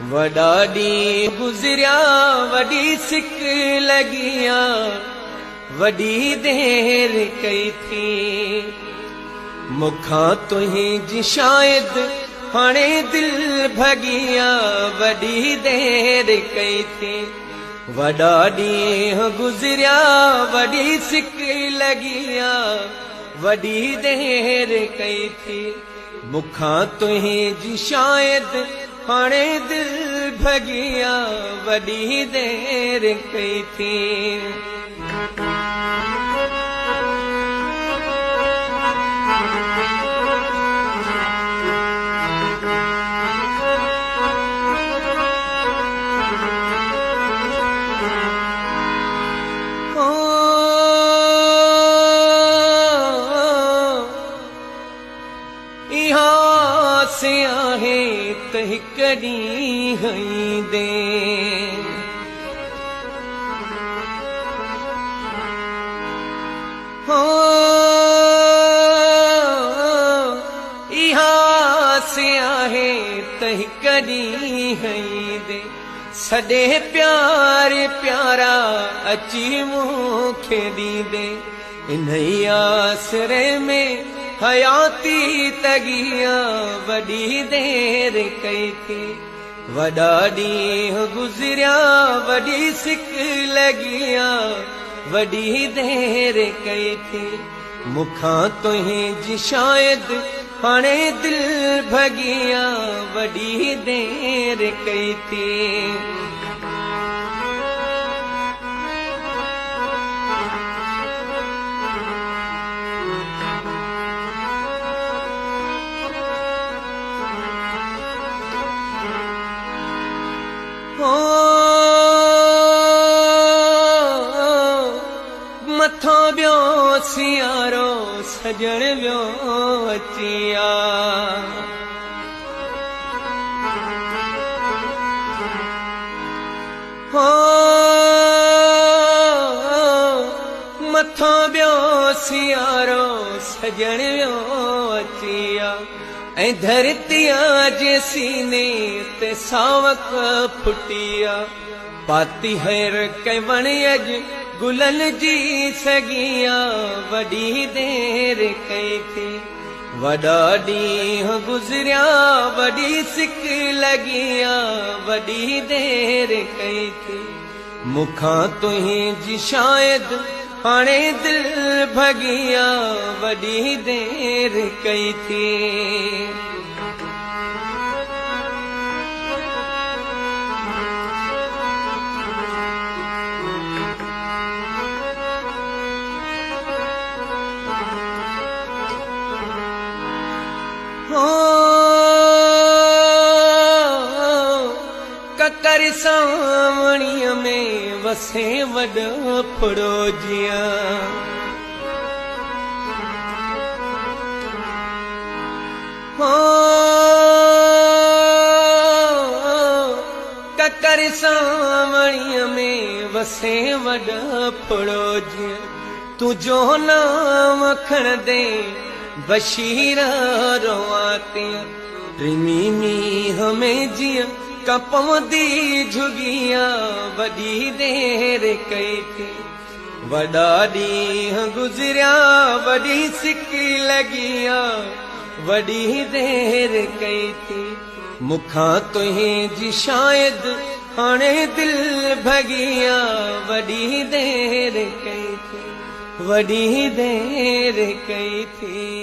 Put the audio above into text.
वॾा ॾींहं गुज़रिया वॾी सिक लॻिया वॾी देर कई थी मूंखां तुंहिंजी शायदि हाणे दिल भॻिया वॾी देर कई थी वॾा ॾींहं गुज़रिया वॾी सिक लॻिया वॾी देर कई थी मूंखां तुंहिंजी शायदि हाणे दिल भॻिया वॾी देर कई थी से आहे त हिक ॾींहुं ईंदे हो इहा से आहे त हिक ॾींहुं ईंदे सॼे प्यारे प्यारा अची मूंखे ॾींदे इन आसरे में हयाती तगिया वॾी देर कई थी वॾा ॾींहं गुज़रिया वॾी सिक लॻिया वॾी देर कई थी मूंखां तुंहिंजी शायदि हाणे दिल भॻिया वॾी देर कई थी मथो ॿियो सियारो सजण वियो अचिया हो मथो ॿियो सियारो सजण वियो अचिया ऐं धरतीअ जे सीने ते सावक फुटिया पाती हैर कई वण अॼु गुलनि जी सगिया वॾी देर कई थी वॾा ॾींहं गुज़रिया वॾी सिक लॻिया वॾी देर कई थी मूंखां तुंहिंजी शायदि हाणे दिल भॻिया वॾी देर कई थी ककर सावणीअ में वसे वॾो फुड़ोजिया हो ककर सावणीअ में वसे वॾो फुड़ोजिया तुंहिंजो नाम खणंदे बशीर रोआती प्रेमी मींहं में जीअं कपंदी झुगिया वॾी देर कई थी वॾा ॾींहं गुज़रिया वॾी सिक लॻिया वॾी देर कई थी मूंखां तुंहिंजी शायदि हाणे दिल भॻिया वॾी देर कई थी वॾी देर कई थी